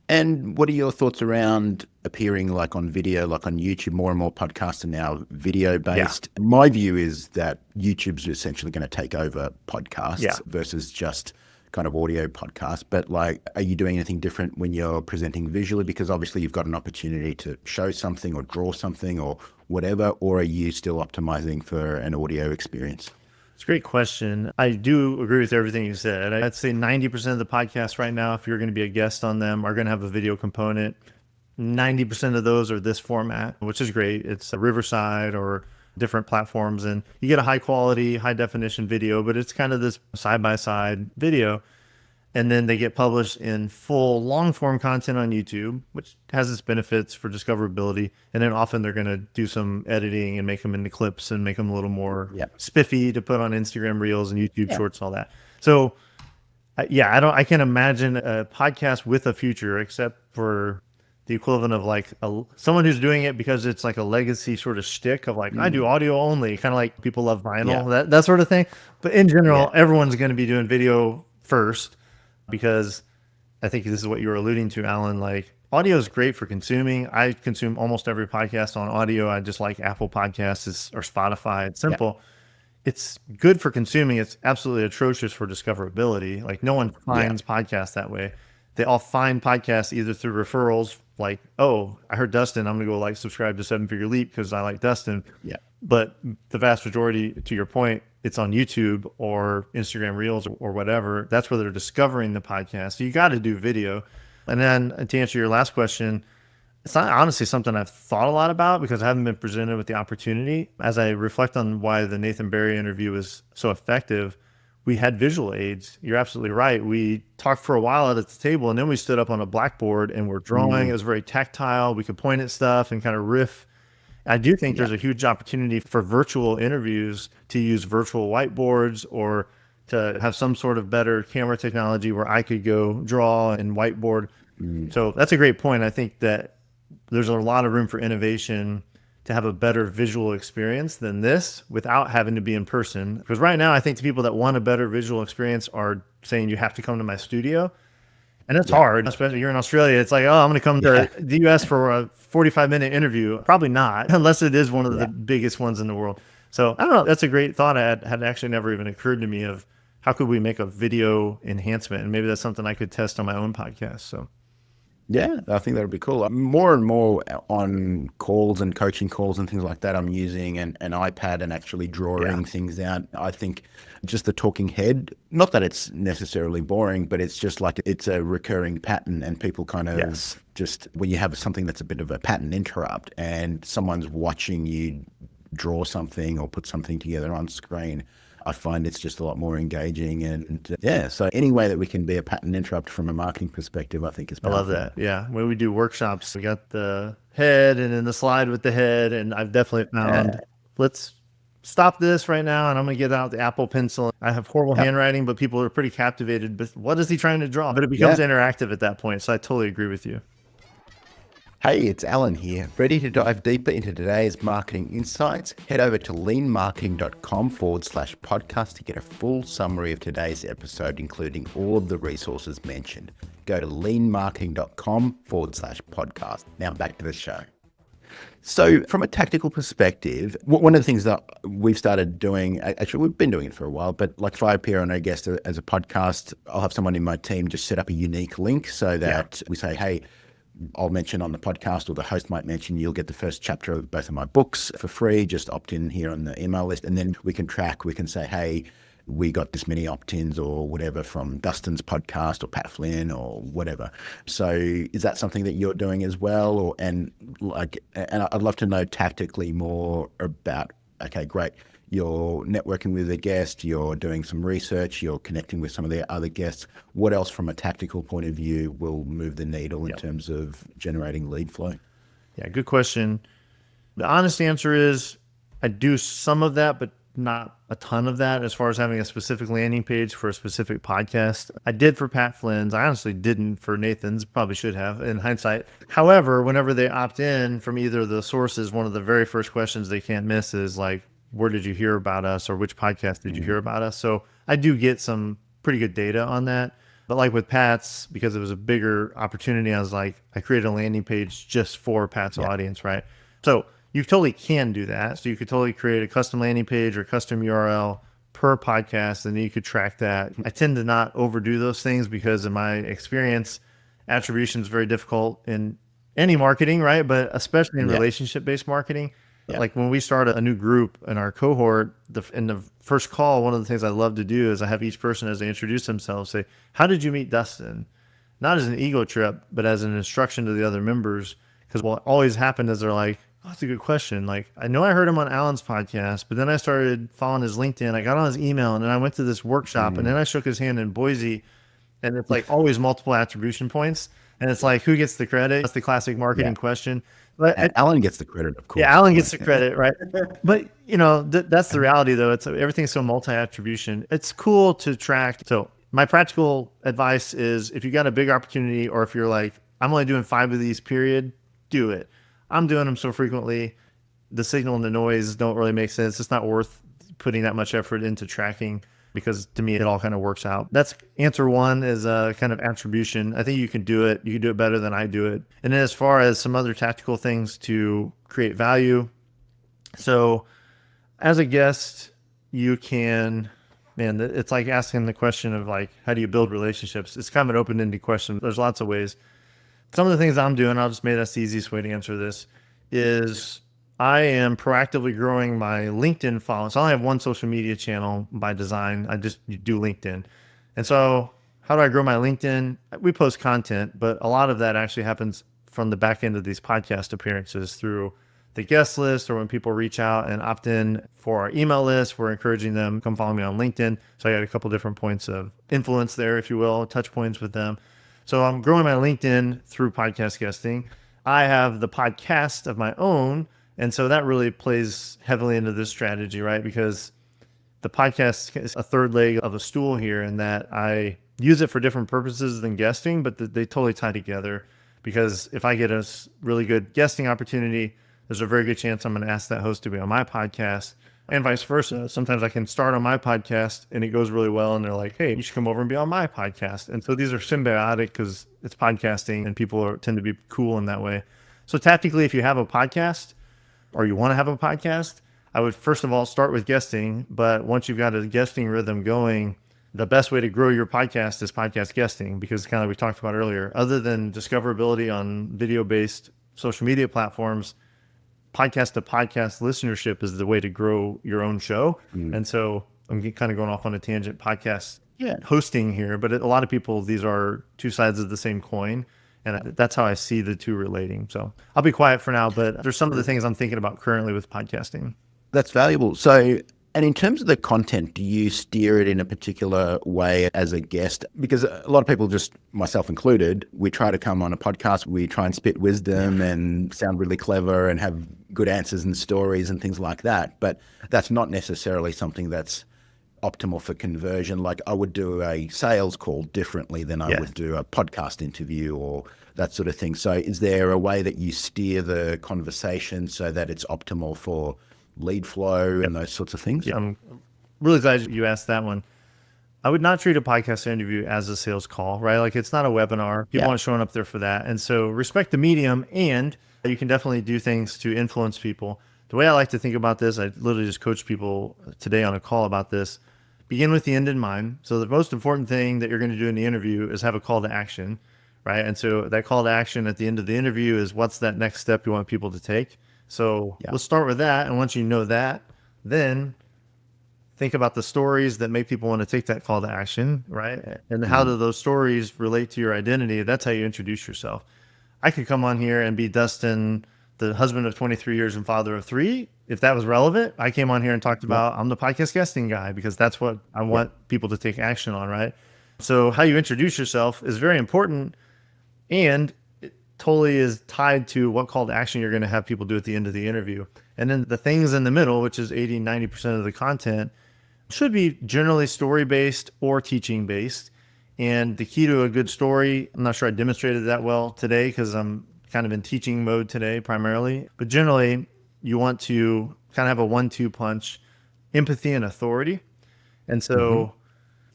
and what are your thoughts around appearing like on video, like on YouTube? More and more podcasts are now video based. My view is that YouTube's essentially going to take over podcasts versus just kind of audio podcasts. But like, are you doing anything different when you're presenting visually? Because obviously you've got an opportunity to show something or draw something or whatever, or are you still optimizing for an audio experience? It's a great question. I do agree with everything you said. I'd say 90% of the podcasts right now, if you're going to be a guest on them, are going to have a video component. 90% of those are this format, which is great. It's a Riverside or different platforms, and you get a high quality, high definition video, but it's kind of this side-by-side video. And then they get published in full long form content on YouTube, which has its benefits for discoverability. And then often they're going to do some editing and make them into clips and make them a little more spiffy to put on Instagram Reels and YouTube Shorts and all that. So I can't imagine a podcast with a future except for the equivalent of like someone who's doing it because it's like a legacy sort of shtick of like, I do audio only, kind of like people love vinyl, that sort of thing. But in general, everyone's going to be doing video first, because I think this is what you were alluding to, Allan. Like, audio is great for consuming. I consume almost every podcast on audio. I just like Apple Podcasts or Spotify. It's simple. It's good for consuming. It's absolutely atrocious for discoverability. Like, no one finds podcasts that way. They all find podcasts either through referrals, like, oh, I heard Dustin, I'm going to go like subscribe to 7-Figure Leap because I like Dustin. But the vast majority, to your point, it's on YouTube or Instagram Reels or whatever. That's where they're discovering the podcast. So you got to do video. And then to answer your last question, it's not honestly something I've thought a lot about because I haven't been presented with the opportunity. As I reflect on why the Nathan Barry interview was so effective, we had visual aids. You're absolutely right. We talked for a while at the table, and then we stood up on a blackboard and we're drawing. It was very tactile. We could point at stuff and kind of riff. I do think there's a huge opportunity for virtual interviews to use virtual whiteboards or to have some sort of better camera technology where I could go draw and whiteboard. So that's a great point. I think that there's a lot of room for innovation to have a better visual experience than this without having to be in person. Because right now, I think the people that want a better visual experience are saying you have to come to my studio. And it's hard, especially you're in Australia. It's like, oh, I'm going to come to the US for a 45-minute interview. Probably not, unless it is one of the biggest ones in the world. So I don't know. That's a great thought. Had actually never even occurred to me of how could we make a video enhancement? And maybe that's something I could test on my own podcast. So. Yeah, I think that would be cool. More and more on calls and coaching calls and things like that, I'm using an iPad and actually drawing things out. I think just the talking head, not that it's necessarily boring, but it's just like it's a recurring pattern, and people kind of just, when you have something that's a bit of a pattern interrupt and someone's watching you draw something or put something together on screen, I find it's just a lot more engaging. And so any way that we can be a pattern interrupt from a marketing perspective, I think is powerful. I love that. Yeah. When we do workshops, we got the head and then the slide with the head. And I've definitely found, let's stop this right now. And I'm going to get out the Apple Pencil. I have horrible handwriting, but people are pretty captivated. But what is he trying to draw? But it becomes interactive at that point. So I totally agree with you. Hey, it's Allan here, ready to dive deeper into today's marketing insights. Head over to leanmarketing.com/podcast to get a full summary of today's episode, including all of the resources mentioned. Go to leanmarketing.com/podcast. Now back to the show. So from a tactical perspective, one of the things that we've started doing, actually we've been doing it for a while, but like if I appear on a guest as a podcast, I'll have someone in my team just set up a unique link so that we say, hey, I'll mention on the podcast, or the host might mention, you'll get the first chapter of both of my books for free. Just opt in here on the email list. And then we can track, we can say, hey, we got this many opt-ins or whatever from Dustin's podcast or Pat Flynn or whatever. So is that something that you're doing as well? And I'd love to know tactically more about, okay, great. You're networking with a guest, you're doing some research, you're connecting with some of the other guests. What else from a tactical point of view will move the needle in terms of generating lead flow? Yeah, good question. The honest answer is I do some of that, but not a ton of that as far as having a specific landing page for a specific podcast. I did for Pat Flynn's. I honestly didn't for Nathan's. Probably should have in hindsight. However, whenever they opt in from either of the sources, one of the very first questions they can't miss is like, where did you hear about us, or which podcast did you hear about us? So I do get some pretty good data on that. But like with Pat's, because it was a bigger opportunity, I was like, I created a landing page just for Pat's audience, right? So you totally can do that. So you could totally create a custom landing page or custom URL per podcast, and then you could track that. I tend to not overdo those things because in my experience, attribution is very difficult in any marketing, right? But especially in relationship-based marketing. Like when we start a new group in our cohort, in the first call, one of the things I love to do is I have each person, as they introduce themselves, say, how did you meet Dustin? Not as an ego trip, but as an instruction to the other members. Because what always happened is they're like, oh, that's a good question. Like, I know I heard him on Allan's podcast, but then I started following his LinkedIn. I got on his email, and then I went to this workshop, and then I shook his hand in Boise. And it's like always multiple attribution points. And it's like, who gets the credit? That's the classic marketing question. But Allan gets the credit, of course. Yeah, Allan gets the credit, right? But, you know, that's the reality, though. Everything's so multi-attribution. It's cool to track. So my practical advice is if you got a big opportunity, or if you're like, I'm only doing 5 of these, period, do it. I'm doing them so frequently. The signal and the noise don't really make sense. It's not worth putting that much effort into tracking, because to me, it all kind of works out. That's answer one, is a kind of attribution. I think you can do it. You can do it better than I do it. And then as far as some other tactical things to create value. So as a guest, you can, man, it's like asking the question of like, how do you build relationships? It's kind of an open-ended question. There's lots of ways. Some of the things I'm doing, I'll just make that's the easiest way to answer this, is I am proactively growing my LinkedIn following. So I only have one social media channel by design. I just do LinkedIn. And so how do I grow my LinkedIn? We post content, but a lot of that actually happens from the back end of these podcast appearances through the guest list, or when people reach out and opt in for our email list, we're encouraging them, come follow me on LinkedIn. So I got a couple different points of influence there, if you will, touch points with them. So I'm growing my LinkedIn through podcast guesting. I have the podcast of my own. And so that really plays heavily into this strategy, right? Because the podcast is a third leg of a stool here in that I use it for different purposes than guesting, but they totally tie together, because if I get a really good guesting opportunity, there's a very good chance I'm going to ask that host to be on my podcast, and vice versa. Sometimes I can start on my podcast and it goes really well, and they're like, hey, you should come over and be on my podcast. And so these are symbiotic because it's podcasting and people tend to be cool in that way. So tactically, if you have a podcast or you want to have a podcast, I would first of all start with guesting. But once you've got a guesting rhythm going, the best way to grow your podcast is podcast guesting, because kind of we talked about earlier, other than discoverability on video-based social media platforms, podcast to podcast listenership is the way to grow your own show. And so I'm kind of going off on a tangent podcast hosting here, but a lot of people, these are two sides of the same coin. And that's how I see the two relating. So I'll be quiet for now, but there's some of the things I'm thinking about currently with podcasting. That's valuable. So, and in terms of the content, do you steer it in a particular way as a guest? Because a lot of people, just myself included, we try to come on a podcast, we try and spit wisdom and sound really clever and have good answers and stories and things like that. But that's not necessarily something that's optimal for conversion. Like I would do a sales call differently than I would do a podcast interview or that sort of thing. So is there a way that you steer the conversation so that it's optimal for lead flow and those sorts of things? Yeah, I'm really glad you asked that one. I would not treat a podcast interview as a sales call, right? Like it's not a webinar. People aren't showing up there for that. And so respect the medium, and you can definitely do things to influence people. The way I like to think about this, I literally just coached people today on a call about this. Begin with the end in mind. So the most important thing that you're going to do in the interview is have a call to action, right? And so that call to action at the end of the interview is what's that next step you want people to take. So let's start with that. And once you know that, then think about the stories that make people want to take that call to action, right? And how do those stories relate to your identity? That's how you introduce yourself. I could come on here and be Dustin, the husband of 23 years and father of 3. If that was relevant, I came on here and talked about I'm the podcast guesting guy, because that's what I want people to take action on, right? So how you introduce yourself is very important, and it totally is tied to what call to action you're going to have people do at the end of the interview. And then the things in the middle, which is 80-90% of the content, should be generally story-based or teaching-based. And the key to a good story, I'm not sure I demonstrated that well today because I'm kind of in teaching mode today primarily, but generally you want to kind of have a 1-2 punch: empathy and authority. And so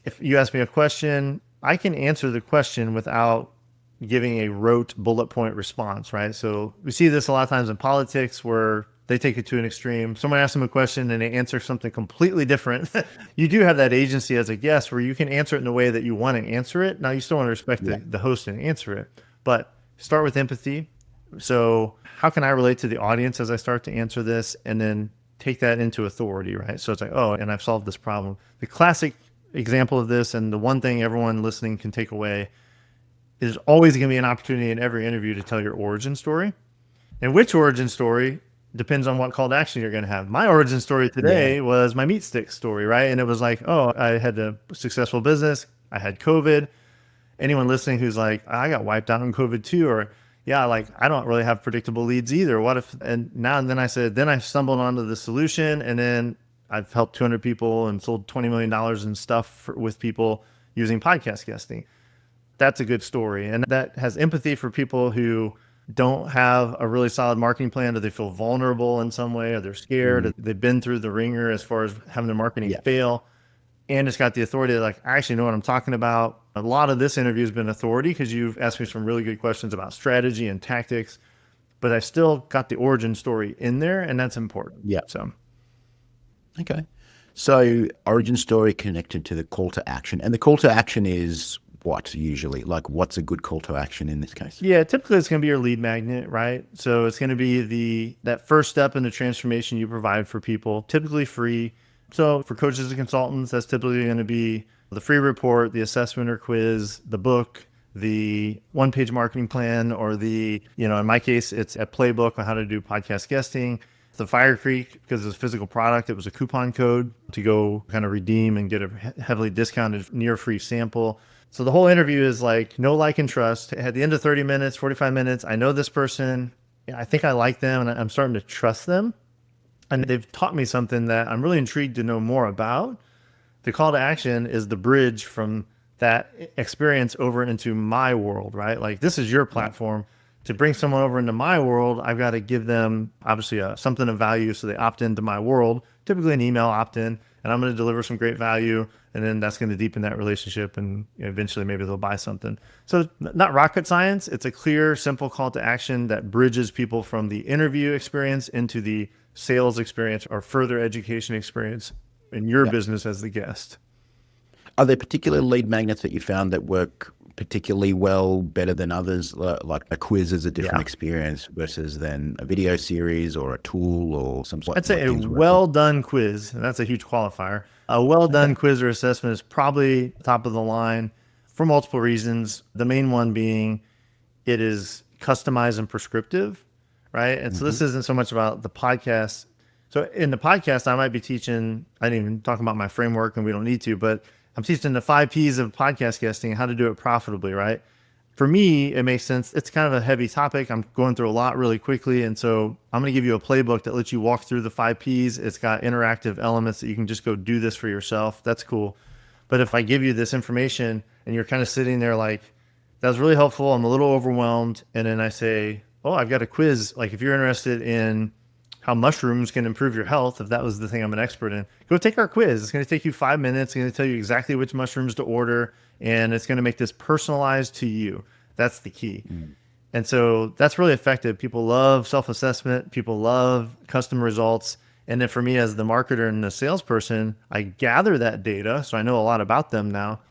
if you ask me a question, I can answer the question without giving a rote bullet point response, right? So we see this a lot of times in politics where they take it to an extreme. Someone asks them a question and they answer something completely different. You do have that agency as a guest where you can answer it in the way that you want to answer it. Now you still want to respect the host and answer it, but start with empathy. So how can I relate to the audience as I start to answer this, and then take that into authority, right? So it's like, oh, and I've solved this problem. The classic example of this, and the one thing everyone listening can take away, is always going to be an opportunity in every interview to tell your origin story. And which origin story depends on what call to action you're going to have. My origin story today was my meat stick story, right? And it was like, oh, I had a successful business. I had COVID. Anyone listening who's like, I got wiped out on COVID too, or yeah, like I don't really have predictable leads either. What if, and then I said, then I stumbled onto the solution, and then I've helped 200 people and sold $20 million in stuff with people using podcast guesting. That's a good story. And that has empathy for people who don't have a really solid marketing plan, or they feel vulnerable in some way, or they're scared, or they've been through the ringer as far as having their marketing fail. And it's got the authority to like, I actually know what I'm talking about. A lot of this interview has been authority because you've asked me some really good questions about strategy and tactics, but I still got the origin story in there, and that's important. Yeah. So, okay. So origin story connected to the call to action, and the call to action is what usually? Like, what's a good call to action in this case? Yeah, typically it's going to be your lead magnet, right? So it's going to be that first step in the transformation you provide for people, typically free. So for coaches and consultants, that's typically going to be the free report, the assessment or quiz, the book, the one-page marketing plan, or the, in my case, it's a playbook on how to do podcast guesting. The Fire Creek, because it's a physical product, it was a coupon code to go kind of redeem and get a heavily discounted near free sample. So the whole interview is like know, like, and trust. At the end of 30 minutes, 45 minutes, I know this person. I think I like them, and I'm starting to trust them. and they've taught me something that I'm really intrigued to know more about. The call to action is the bridge from that experience over into my world, right? Like this is your platform. To bring someone over into my world, I've got to give them obviously something of value so they opt into my world, typically an email opt-in, and I'm going to deliver some great value. And then that's going to deepen that relationship and eventually maybe they'll buy something. So not rocket science. It's a clear, simple call to action that bridges people from the interview experience into the sales experience or further education experience in your business as the guest. Are there particular lead magnets that you found that work particularly well, better than others? Like a quiz is a different experience versus then a video series or a tool or some sort. I'd say a well-done quiz, and that's a huge qualifier. A well-done quiz or assessment is probably top of the line for multiple reasons. The main one being it is customized and prescriptive, right? And so this isn't so much about the podcast. So in the podcast, I might be teaching, I didn't even talk about my framework and we don't need to, but I'm teaching the 5 P's of podcast guesting, how to do it profitably, right? For me, it makes sense. It's kind of a heavy topic. I'm going through a lot really quickly. And so I'm going to give you a playbook that lets you walk through the 5 P's. It's got interactive elements that you can just go do this for yourself. That's cool. But if I give you this information and you're kind of sitting there like, that was really helpful, I'm a little overwhelmed. And then I say, oh, I've got a quiz. Like if you're interested in how mushrooms can improve your health, if that was the thing I'm an expert in, go take our quiz. It's going to take you 5 minutes. It's going to tell you exactly which mushrooms to order, and it's going to make this personalized to you. That's the key. And so that's really effective. People love self-assessment. People love custom results. And then for me as the marketer and the salesperson, I gather that data. So I know a lot about them now.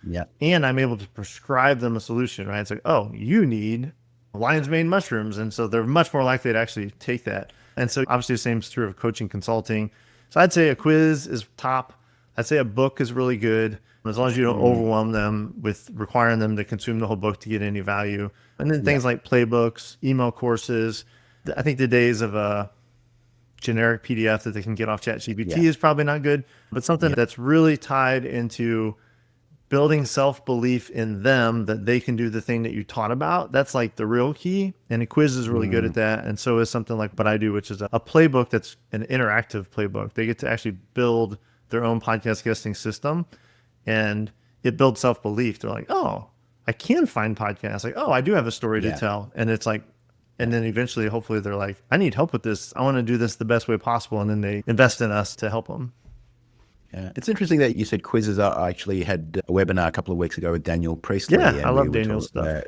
And I'm able to prescribe them a solution, right? It's like, oh, you need lion's mane mushrooms. And so they're much more likely to actually take that. And so obviously the same is true of coaching consulting. So I'd say a quiz is top. I'd say a book is really good, as long as you don't overwhelm them with requiring them to consume the whole book to get any value. And then things like playbooks, email courses. I think the days of a generic PDF that they can get off ChatGPT is probably not good, but something that's really tied into building self-belief in them that they can do the thing that you taught about. That's like the real key. And a quiz is really good at that. And so is something like what I do, which is a playbook that's an interactive playbook. They get to actually build their own podcast guesting system, and it builds self-belief. They're like, oh, I can find podcasts. Like, oh, I do have a story to tell. And it's like, and then eventually, hopefully they're like, I need help with this. I want to do this the best way possible. And then they invest in us to help them. Yeah. It's interesting that you said quizzes. I actually had a webinar a couple of weeks ago with Daniel Priestley. Yeah, I love Daniel's stuff.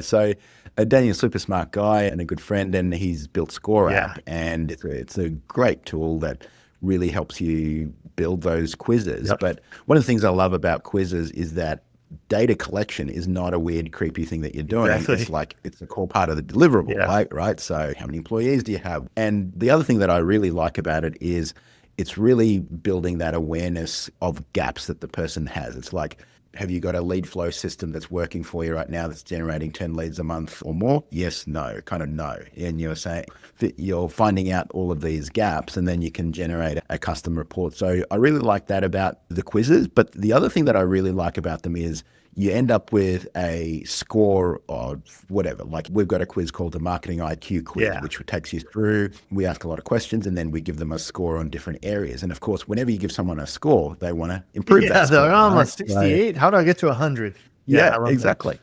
So Daniel's a super smart guy and a good friend, and he's built Score app, and it's a great tool that really helps you build those quizzes. But one of the things I love about quizzes is that data collection is not a weird, creepy thing that you're doing. It's like, it's a core part of the deliverable, right? So how many employees do you have? And the other thing that I really like about it is it's really building that awareness of gaps that the person has. It's like, have you got a lead flow system that's working for you right now that's generating 10 leads a month or more? Yes, no, kind of no. And you're saying that you're finding out all of these gaps, and then you can generate a custom report. So I really like that about the quizzes. But the other thing that I really like about them is you end up with a score or whatever. Like we've got a quiz called the Marketing IQ quiz, which takes you through. We ask a lot of questions and then we give them a score on different areas. And of course, whenever you give someone a score, they want to improve that score. They're almost 68. How do I get to 100? Exactly.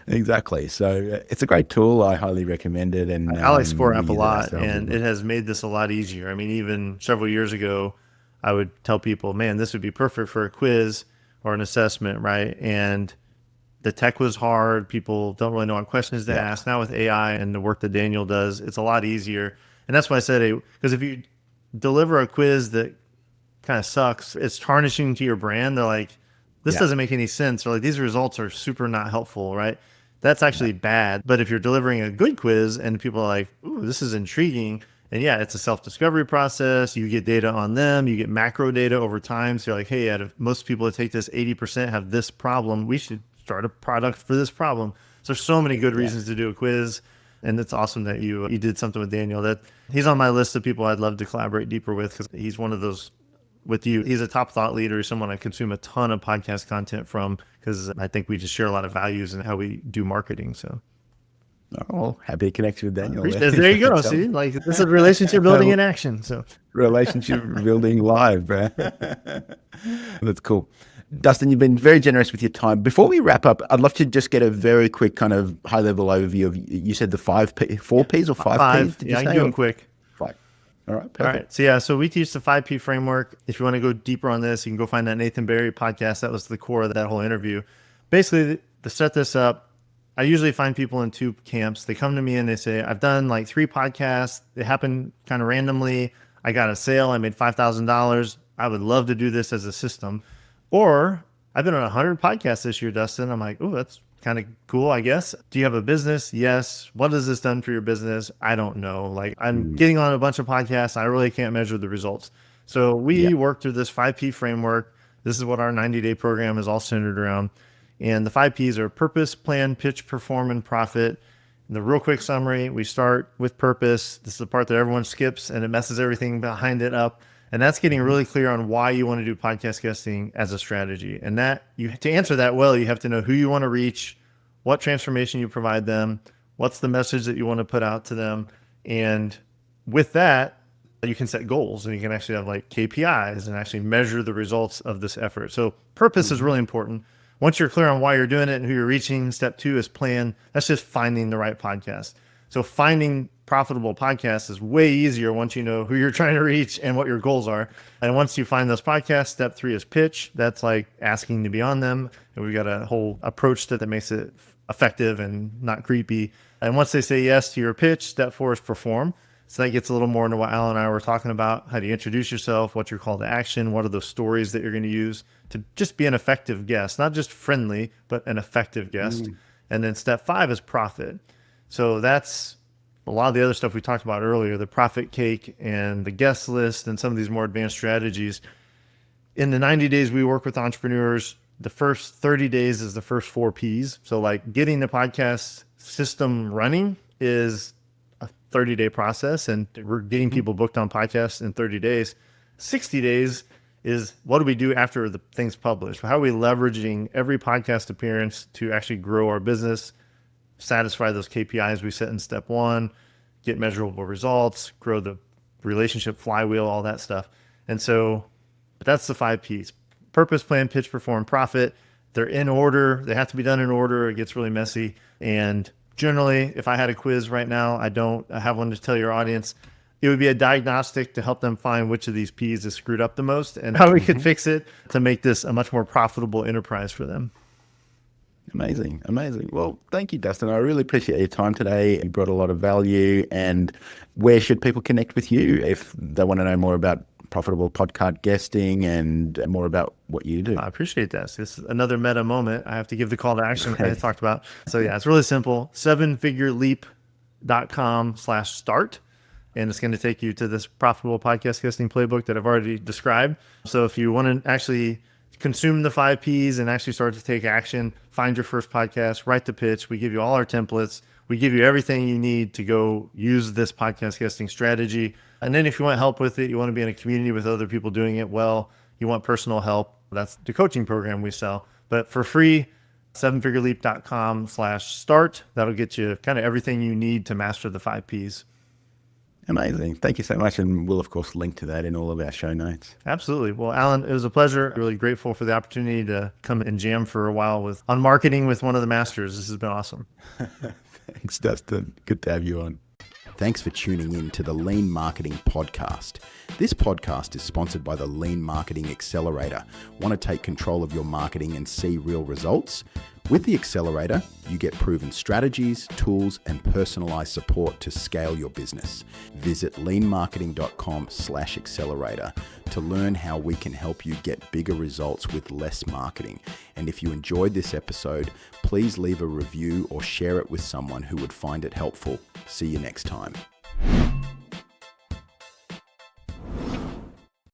Exactly. So it's a great tool. I highly recommend it. And I like Score App a lot, and it has made this a lot easier. I mean, even several years ago, I would tell people, man, this would be perfect for a quiz or an assessment, right? And the tech was hard. People don't really know what questions to ask. Now with AI and the work that Daniel does, it's a lot easier. And that's why I said, because if you deliver a quiz that kind of sucks, it's tarnishing to your brand. They're like, this doesn't make any sense. Or like, these results are super not helpful, right? That's actually bad. But if you're delivering a good quiz and people are like, ooh, this is intriguing. And it's a self-discovery process. You get data on them. You get macro data over time. So you're like, hey, out of most people that take this, 80% have this problem. We should start a product for this problem. So there's so many good reasons to do a quiz. And it's awesome that you did something with Daniel. That he's on my list of people I'd love to collaborate deeper with, because he's one of those with you. He's a top thought leader. He's someone I consume a ton of podcast content from, because I think we just share a lot of values in how we do marketing. So Oh, happy to connect with Daniel. There you go. See, like this is relationship building in action. So relationship building live, bro. That's cool. Dustin, you've been very generous with your time. Before we wrap up, I'd love to just get a very quick kind of high level overview of, you said the 4 Ps or 5 Ps? Did I can do them quick. 5. All right. Perfect. All right. So we teach the 5P framework. If you want to go deeper on this, you can go find that Nathan Barry podcast. That was the core of that whole interview. Basically, to set this up, I usually find people in 2 camps. They come to me and they say, I've done like 3 podcasts. It happened kind of randomly. I got a sale. I made $5,000. I would love to do this as a system. Or I've been on 100 podcasts this year, Dustin. I'm like, oh, that's kind of cool, I guess. Do you have a business? Yes. What has this done for your business? I don't know. Like I'm getting on a bunch of podcasts. I really can't measure the results. So we work through this 5P framework. This is what our 90-day program is all centered around. And the 5 Ps are purpose, plan, pitch, perform, and profit. In the real quick summary, we start with purpose. This is the part that everyone skips and it messes everything behind it up. And that's getting really clear on why you want to do podcast guesting as a strategy. And that to answer that well, you have to know who you want to reach, what transformation you provide them, what's the message that you want to put out to them. And with that, you can set goals and you can actually have like KPIs and actually measure the results of this effort. So purpose is really important. Once you're clear on why you're doing it and who you're reaching, step 2 is plan. That's just finding the right podcast. So finding profitable podcasts is way easier once you know who you're trying to reach and what your goals are. And once you find those podcasts, step 3 is pitch. That's like asking to be on them. And we've got a whole approach that makes it effective and not creepy. And once they say yes to your pitch, step 4 is perform. So that gets a little more into what Allan and I were talking about. How do you introduce yourself? What's your call to action? What are those stories that you're going to use to just be an effective guest? Not just friendly, but an effective guest. And then step 5 is profit. So that's a lot of the other stuff we talked about earlier, the profit cake and the guest list and some of these more advanced strategies. In the 90 days we work with entrepreneurs, the first 30 days is the first 4 Ps. So like getting the podcast system running is a 30-day process, and we're getting people booked on podcasts in 30 days. 60 days is what do we do after the thing's published? How are we leveraging every podcast appearance to actually grow our business, satisfy those KPIs we set in step 1, get measurable results, grow the relationship flywheel, all that stuff. And so that's the 5 Ps. Purpose, plan, pitch, perform, profit. They're in order. They have to be done in order. It gets really messy. And generally, if I had a quiz right now, I have one to tell your audience, it would be a diagnostic to help them find which of these Ps is screwed up the most and how we could fix it to make this a much more profitable enterprise for them. Amazing. Well, thank you, Dustin. I really appreciate your time today. You brought a lot of value. And where should people connect with you if they want to know more about profitable podcast guesting and more about what you do? I appreciate that. This is another meta moment. I have to give the call to action I talked about. So yeah, it's really simple. 7figureleap.com/start. And it's going to take you to this profitable podcast guesting playbook that I've already described. So if you want to actually consume the 5 Ps and actually start to take action, find your first podcast, write the pitch. We give you all our templates. We give you everything you need to go use this podcast guesting strategy. And then if you want help with it, you want to be in a community with other people doing it well, you want personal help, that's the coaching program we sell. But for free, 7figureleap.com/start. That'll get you kind of everything you need to master the 5 Ps. Amazing. Thank you so much. And we'll, of course, link to that in all of our show notes. Absolutely. Well, Allan, it was a pleasure. Really grateful for the opportunity to come and jam for a while on marketing with one of the masters. This has been awesome. Thanks, Dustin. Good to have you on. Thanks for tuning in to the Lean Marketing Podcast. This podcast is sponsored by the Lean Marketing Accelerator. Want to take control of your marketing and see real results? With the Accelerator, you get proven strategies, tools, and personalized support to scale your business. Visit leanmarketing.com/accelerator to learn how we can help you get bigger results with less marketing. And if you enjoyed this episode, please leave a review or share it with someone who would find it helpful. See you next time.